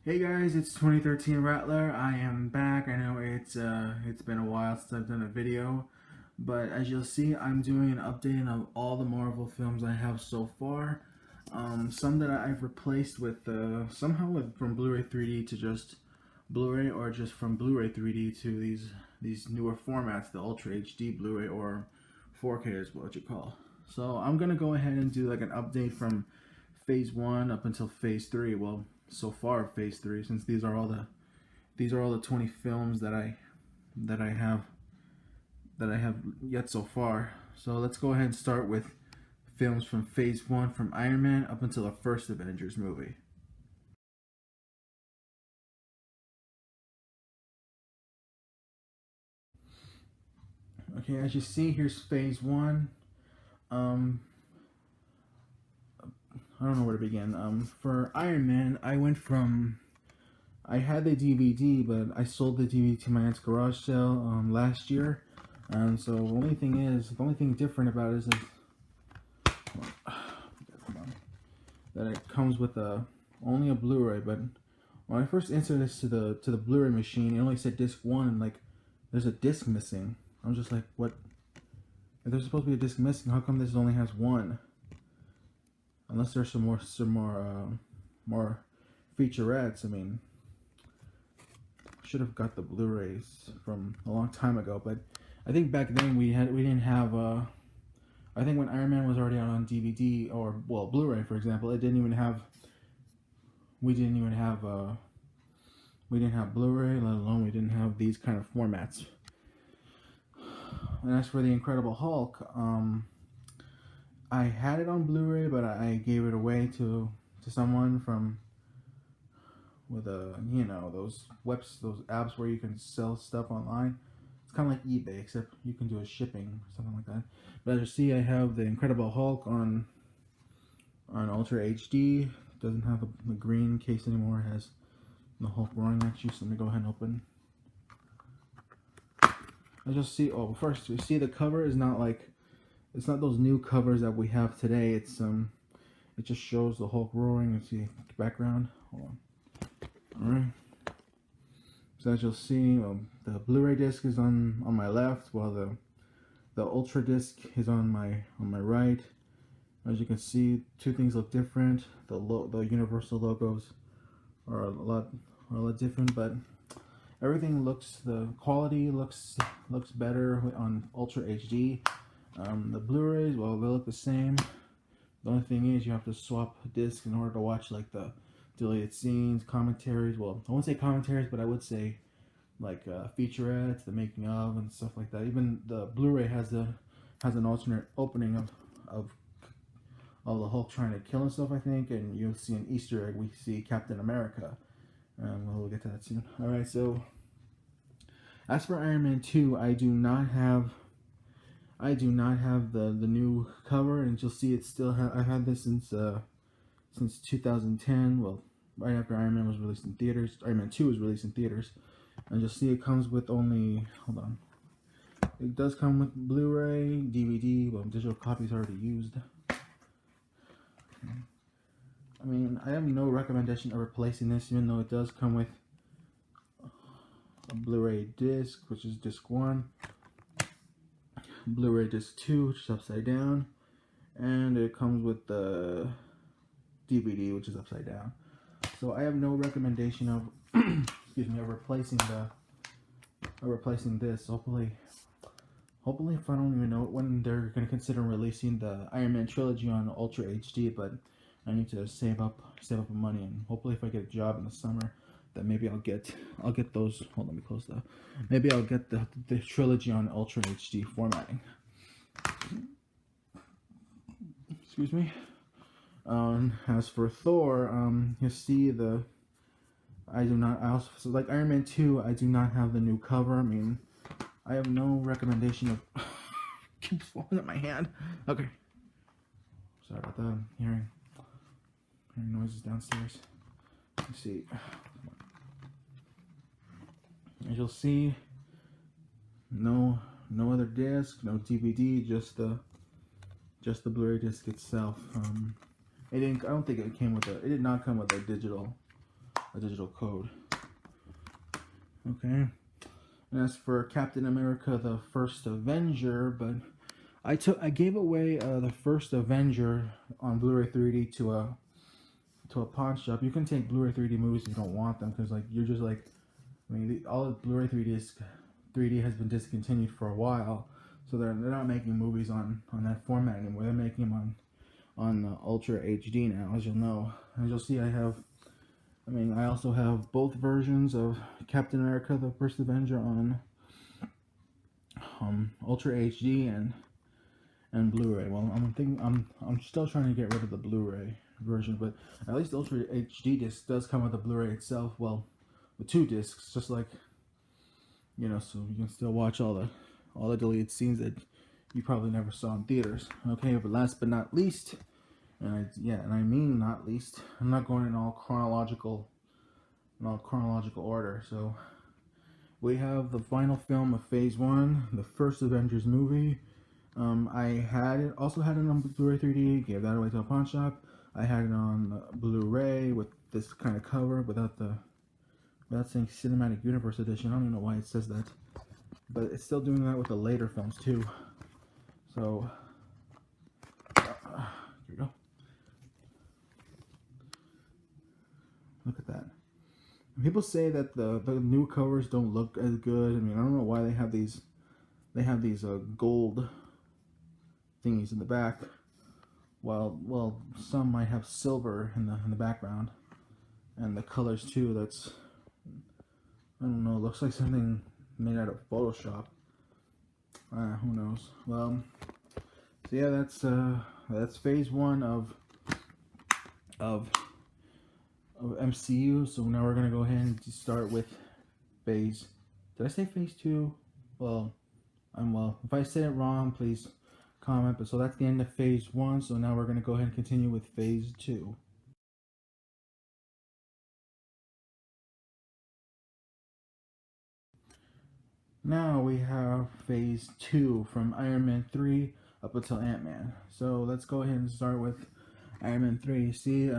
Hey guys, it's 2013 Rattler. I am back. I know it's been a while since I've done a video, but as you'll see, I'm doing an update of all the Marvel films I have so far. Some that I've replaced with somehow from Blu-ray 3D to just Blu-ray, or just from Blu-ray 3D to these newer formats, the Ultra HD Blu-ray or 4K is what you call. So I'm gonna go ahead and do like an update from Phase 1 up until Phase 3. Well, so far Phase 3, since these are all the 20 films that I have yet so far. So let's go ahead and start with films from Phase 1, from Iron Man up until the first Avengers movie. Okay, as you see, here's Phase 1. I don't know where to begin. For Iron Man, I had the DVD, but I sold the DVD to my aunt's garage sale last year. And so the only thing different about it is that it comes with only a Blu-ray. But when I first entered this to the Blu-ray machine, it only said disc 1, and like there's a disc missing. I'm just like, what? If there's supposed to be a disc missing, how come this only has one? Unless there's some more featurettes. I mean, should have got the Blu-rays from a long time ago, but I think back then we didn't have I think when Iron Man was already out on DVD, or well, Blu-ray for example, we didn't have Blu-ray, let alone we didn't have these kind of formats. And as for the Incredible Hulk, I had it on Blu-ray, but I gave it away to someone with those apps where you can sell stuff online. It's kind of like eBay, except you can do a shipping or something like that. But as you see, I have the Incredible Hulk on Ultra HD. It doesn't have the green case anymore. It has the Hulk roaring at you. So let me go ahead and open. I just see. Oh, first you see the cover is not like. It's not those new covers that we have today. It just shows the Hulk roaring. You see the background. Hold on. All right. So as you'll see, the Blu-ray disc is on my left, while the Ultra disc is on my right. As you can see, two things look different. The Universal logos are a lot different, but everything the quality looks better on Ultra HD. The Blu-rays, well, they look the same. The only thing is you have to swap discs in order to watch like the deleted scenes, commentaries. Well, I won't say commentaries, but I would say like featurettes, the making of, and stuff like that. Even the Blu-ray has an alternate opening of the Hulk trying to kill himself, I think, and you'll see an Easter egg. We see Captain America, and we'll get to that soon. All right, so as for Iron Man 2, I do not have the new cover, and you'll see it still. I've had this since 2010. Well, right after Iron Man was released in theaters. Iron Man 2 was released in theaters, and you'll see it comes with only. Hold on. It does come with Blu-ray, DVD. Well, digital copies already used. I mean, I have no recommendation of replacing this, even though it does come with a Blu-ray disc, which is disc 1. Blu-ray disc 2, which is upside down, and it comes with the DVD, which is upside down. So I have no recommendation of excuse me, of replacing this. Hopefully if I don't even know when they're going to consider releasing the Iron Man trilogy on Ultra HD, but I need to save up money, and hopefully if I get a job in the summer, that maybe I'll get those. Hold on, let me close that. Maybe I'll get the trilogy on Ultra HD formatting. Excuse me. As for Thor, you see I also, so like Iron Man 2, I do not have the new cover. I mean, I have no recommendation of keeps falling at my hand. Okay. Sorry about that. I'm hearing noises downstairs. Let's see. As you'll see, no other disc, no DVD, just the Blu-ray disc itself. I don't think it came with it did not come with a digital a digital code. Okay. And as for Captain America: The First Avenger, but I gave away the First Avenger on Blu-ray 3D to a pawn shop. You can take Blu-ray 3D movies if you don't want them, because like you're just like, I mean, all the Blu-ray 3D has been discontinued for a while, so they're not making movies on that format anymore. They're making them on Ultra HD now, as you'll know. As you'll see, I also have both versions of Captain America: The First Avenger on Ultra HD and Blu-ray. Well, I'm still trying to get rid of the Blu-ray version, but at least the Ultra HD disc does come with the Blu-ray itself. Well, with 2 discs, just like, you know, so you can still watch all the deleted scenes that you probably never saw in theaters. Okay, but last but not least, and I mean not least, I'm not going in all chronological order. So we have the final film of Phase 1, the first Avengers movie. I also had it on Blu-ray 3D, gave that away to a pawn shop. I had it on Blu-ray with this kind of cover without saying Cinematic Universe Edition. I don't even know why it says that, but it's still doing that with the later films too. So here we go. Look at that. People say that the new covers don't look as good. I mean, I don't know why they have these gold thingies in the back, while some might have silver in the background, and the colors too. That's, I don't know, looks like something made out of Photoshop. Who knows? Well, so yeah, that's Phase 1 of MCU. So now we're gonna go ahead and start with Phase. Did I say Phase 2? Well, if I say it wrong, please comment. But so that's the end of Phase 1. So now we're gonna go ahead and continue with Phase 2. Now we have Phase 2 from Iron Man 3 up until Ant-Man. So let's go ahead and start with Iron Man 3. You see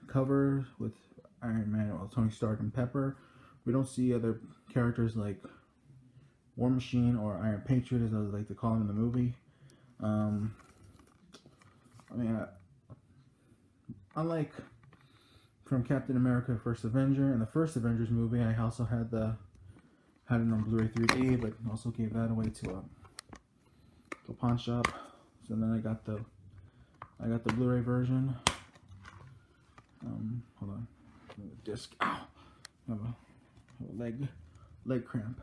cover with Iron Man, well, Tony Stark and Pepper. We don't see other characters like War Machine or Iron Patriot, as I would like to call him in the movie. Unlike from Captain America: First Avenger and the first Avengers movie, I also had it on Blu-ray 3D, but also gave that away to a pawn shop. So then I got the Blu-ray version. Hold on, the disc. Ow! I have a leg cramp.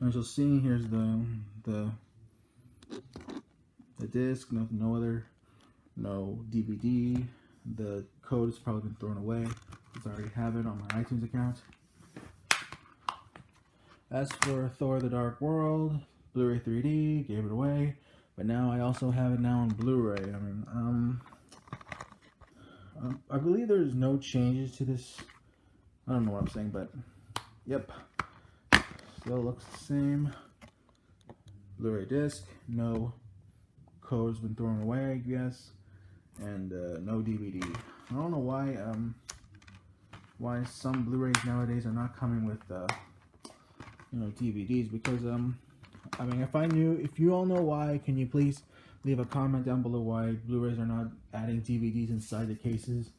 As you'll see, here's the disc. No DVD. The code has probably been thrown away because I already have it on my iTunes account. As for Thor: The Dark World, Blu-ray 3D, gave it away, but now I also have it now on Blu-ray. I believe there's no changes to this. I don't know what I'm saying, but yep, still looks the same. Blu-ray disc, no code's been thrown away, I guess, and no DVD. I don't know why some Blu-rays nowadays are not coming with DVDs, because if you all know why, can you please leave a comment down below why Blu-rays are not adding DVDs inside the cases?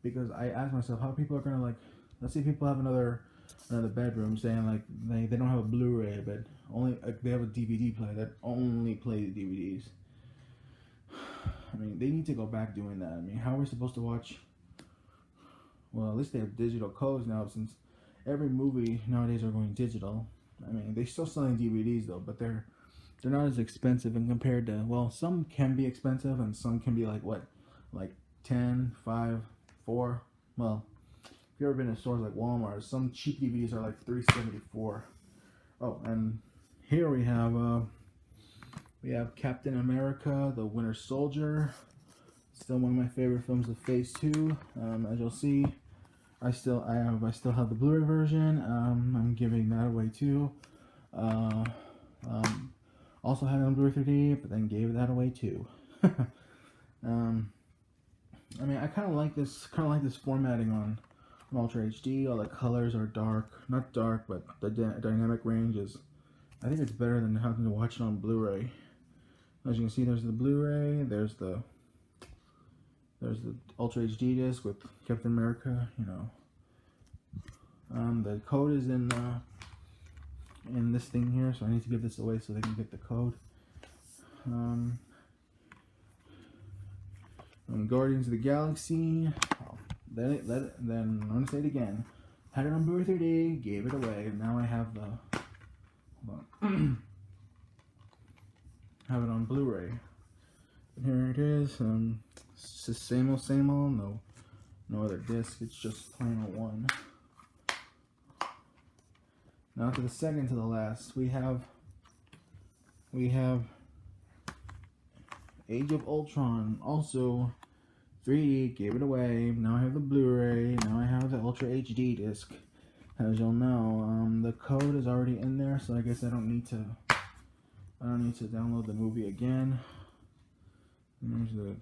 Because I ask myself how people are gonna, let's say people have another bedroom saying they don't have a Blu-ray, but only they have a DVD player that only plays DVDs. They need to go back doing that. How are we supposed to watch? Well, at least they have digital codes now, since every movie nowadays are going digital. They're still selling DVDs though, but they're not as expensive, and compared to, well, some can be expensive and some can be like 10, 5, 4. Well, if you've ever been in stores like Walmart, some cheap DVDs are like $3.74. Oh, and here we have Captain America: The Winter Soldier. Still one of my favorite films of Phase 2. As you'll see, I still have the Blu-ray version. I'm giving that away too. Also had it on Blu-ray 3D, but then gave that away too. I kind of like this formatting Ultra HD. All the colors are dark, not dark, but the dynamic range is, I think it's better than having to watch it on Blu-ray. As you can see, there's the Blu-ray, there's the Ultra HD disc with Captain America, you know. The code is in this thing here, so I need to give this away so they can get the code. Guardians of the Galaxy. Then I'm gonna say it again. Had it on Blu-ray 3D, gave it away. Now I have the have it on Blu-ray. Here it is. It's the same old. No other disc. It's just plain old one. Now to the second to the last, we have Age of Ultron, also 3D, gave it away. Now I have the Blu-ray. Now I have the Ultra HD disc. As you'll know, the code is already in there, so I guess I don't need to download the movie again. And there's the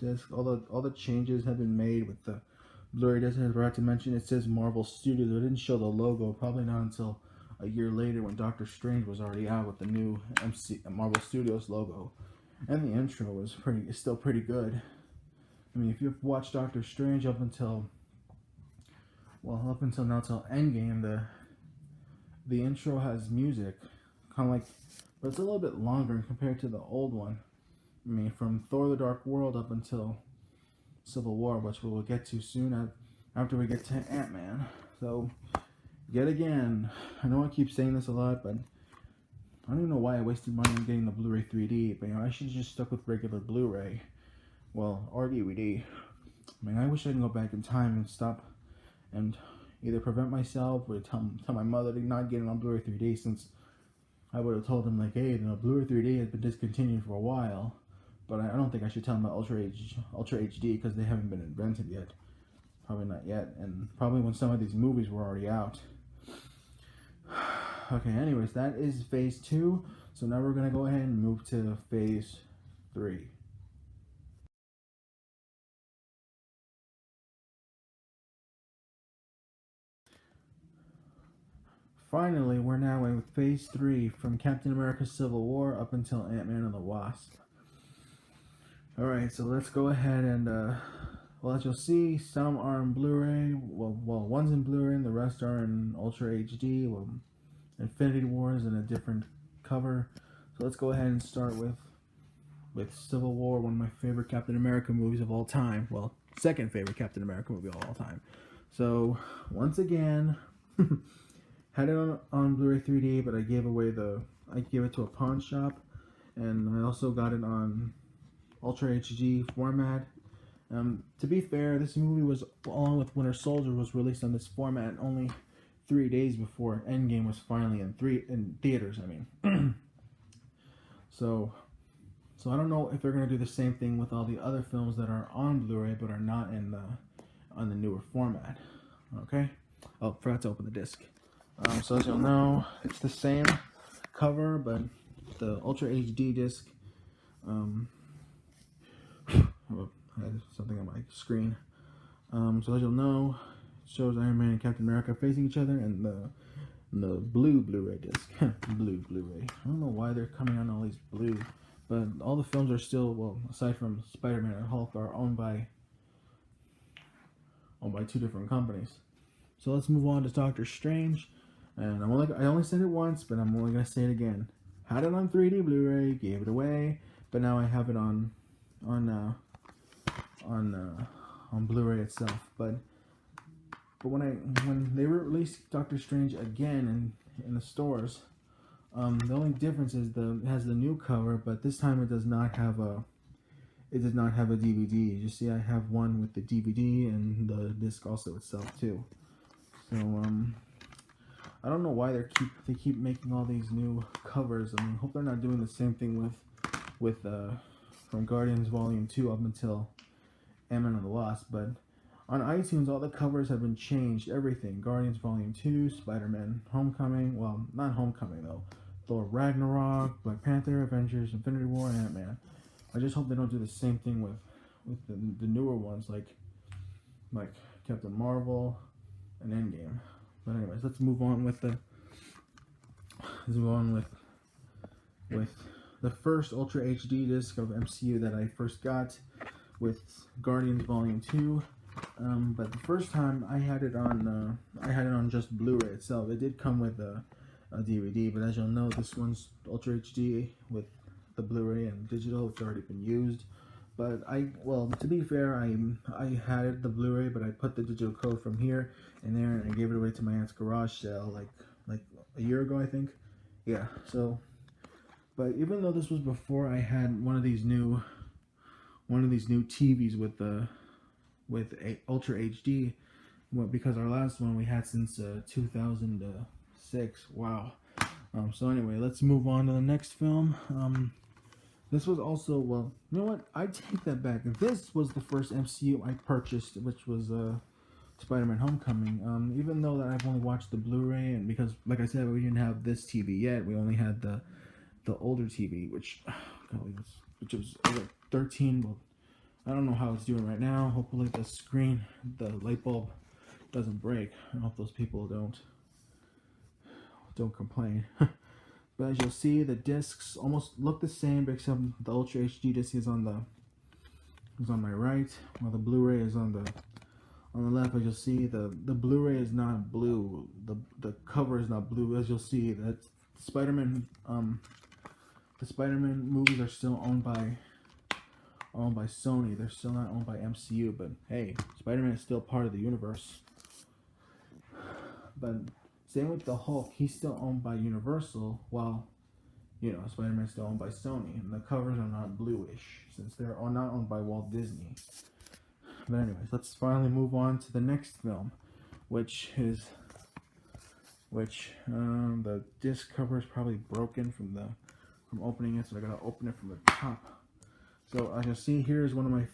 disc. All the changes have been made with the Blu-ray disc. I forgot to mention it says Marvel Studios. It didn't show the logo, probably not until a year later when Doctor Strange was already out with the new Marvel Studios logo. And the intro is still pretty good. I mean, if you've watched Doctor Strange up until now till Endgame, the intro has music, kind of like, but it's a little bit longer compared to the old one. I mean, from Thor: The Dark World up until Civil War, which we will get to soon after we get to Ant-Man. So, yet again, I know I keep saying this a lot, but I don't even know why I wasted money on getting the Blu-ray 3D, but you know, I should have just stuck with regular Blu-ray. Well, or DVD. I mean, I wish I could go back in time and stop and either prevent myself or tell my mother to not get it on Blu-ray 3D, since I would have told them, like, hey, the Blu-ray 3D has been discontinued for a while, but I don't think I should tell them about Ultra HD because they haven't been invented yet. Probably not yet, and probably when some of these movies were already out. Okay, anyways, that is phase 2. So now we're going to go ahead and move to phase 3. Finally, we're now in phase 3 from Captain America Civil War up until Ant-Man and the Wasp. Alright, so let's go ahead and, well, as you'll see, some are in Blu-ray. Well, one's in Blu-ray and the rest are in Ultra HD. Well, Infinity War is in a different cover. So let's go ahead and start with Civil War, one of my favorite Captain America movies of all time. Well, second favorite Captain America movie of all time. So, once again, had it on Blu-ray 3D, but I gave it to a pawn shop, and I also got it on Ultra HD format. To be fair, this movie was, along with Winter Soldier, was released on this format only 3 days before Endgame was finally in theaters. I mean, so I don't know if they're gonna do the same thing with all the other films that are on Blu-ray but are not on the newer format. Okay. Oh, forgot to open the disc. So as you'll know, it's the same cover, but the Ultra HD disc. I had something on my screen. So as you'll know, it shows Iron Man and Captain America facing each other, and the blue Blu-ray disc. Blue Blu-ray. I don't know why they're coming on all these blue, but all the films are still, well, aside from Spider-Man and Hulk, are owned by 2 different companies. So let's move on to Doctor Strange. And I only said it once, but I'm only gonna say it again. Had it on 3D Blu-ray, gave it away, but now I have it on Blu-ray itself. But when they released Doctor Strange again in the stores, the only difference is it has the new cover, but this time it does not have a DVD. You see, I have one with the DVD and the disc also itself too. So I don't know why they keep making all these new covers. I mean, hope they're not doing the same thing with from Guardians Volume 2 up until Ant-Man and the Wasp. But on iTunes, all the covers have been changed. Everything. Guardians Volume 2, Spider-Man Homecoming. Well, not Homecoming though. Thor Ragnarok, Black Panther, Avengers, Infinity War, and Ant-Man. I just hope they don't do the same thing with the newer ones, like Captain Marvel, and Endgame. But anyways, let's move on with the first Ultra HD disc of MCU that I first got with Guardians Volume 2. But the first time I had it on just Blu-ray itself. It did come with a DVD, but as you'll know, this one's Ultra HD with the Blu-ray and digital. It's already been used. But to be fair, I had the Blu-ray, but I put the digital code from here and there, and I gave it away to my aunt's garage sale like a year ago, I think. Yeah. So, but even though this was before I had one of these new TVs with a Ultra HD, because our last one we had since 2006. Wow. So anyway, let's move on to the next film. This was also, well, you know what? I take that back. This was the first MCU I purchased, which was Spider-Man Homecoming. Even though that I've only watched the Blu-ray, and because, like I said, we didn't have this TV yet. We only had the older TV, which was like 13. Well, I don't know how it's doing right now. Hopefully the light bulb doesn't break. I hope those people don't complain. But as you'll see, the discs almost look the same, except the Ultra HD disc is on my right, while the Blu-ray is on the left. As you'll see, the Blu-ray is not blue. The cover is not blue. As you'll see, that Spider-Man the Spider-Man movies are still owned by Sony. They're still not owned by MCU. But hey, Spider-Man is still part of the universe. But same with the Hulk, he's still owned by Universal, while, Spider-Man's still owned by Sony. And the covers are not bluish, since they're not owned by Walt Disney. But anyways, let's finally move on to the next film, which the disc cover is probably broken from opening it, so I gotta open it from the top. So as you'll see, here is one of my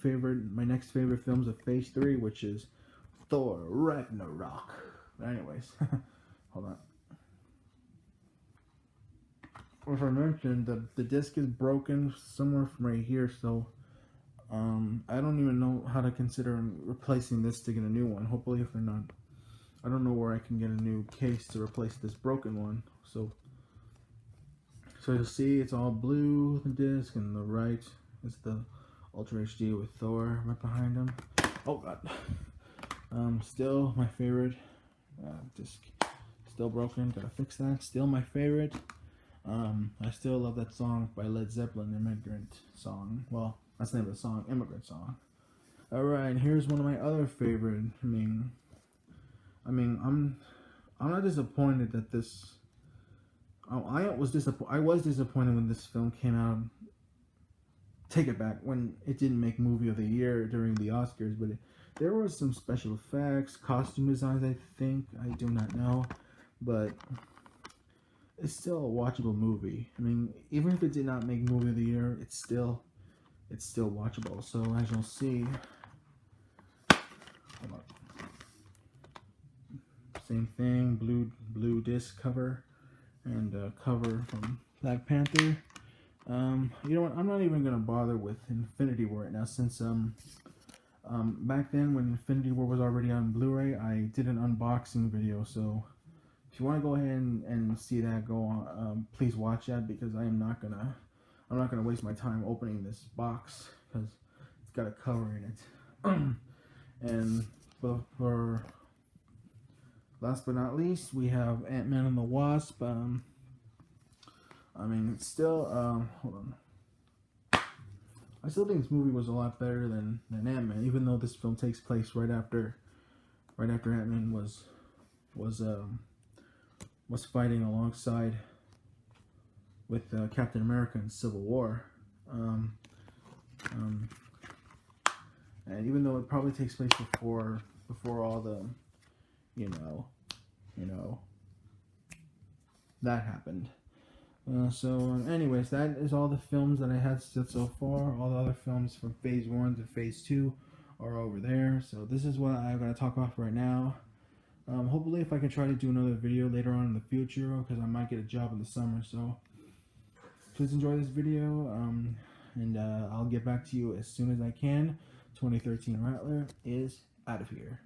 next favorite films of Phase 3, which is Thor Ragnarok. But anyways, hold on. As I mentioned, the disc is broken somewhere from right here, so I don't even know how to consider replacing this to get a new one. Hopefully, if they're not, I don't know where I can get a new case to replace this broken one. So you'll see it's all blue, the disc, and the right is the Ultra HD with Thor right behind him. Oh god. Still my favorite disc. Still broken, gotta fix that. Still my favorite. I still love that song by Led Zeppelin, Immigrant Song. Well, that's the name of the song, Immigrant Song. Alright, here's one of my other favorite. I'm not disappointed that this. I was disappointed when this film came out. Take it back, when it didn't make Movie of the Year during the Oscars, but there were some special effects, costume designs. I think, I do not know, but it's still a watchable movie. Even if it did not make Movie of the Year, it's still watchable. So as you'll see, hold on. Same thing, blue disc cover, and cover from Black Panther. You know what? I'm not even gonna bother with Infinity War right now, since back then when Infinity War was already on Blu-ray, I did an unboxing video. So if you want to go ahead and see that, go on. Please watch that, because I'm not gonna waste my time opening this box, because it's got a cover in it. And for last but not least, we have Ant-Man and the Wasp. It's still, hold on. I still think this movie was a lot better than Ant-Man, even though this film takes place right after Ant-Man was fighting alongside with Captain America in Civil War. And even though it probably takes place before all the, that happened. Anyways, that is all the films that I had so far. All the other films from Phase 1 to Phase 2 are over there. So this is what I'm going to talk about right now. Hopefully, if I can try to do another video later on in the future, because I might get a job in the summer. So please enjoy this video, and I'll get back to you as soon as I can. 2013 Rattler is out of here.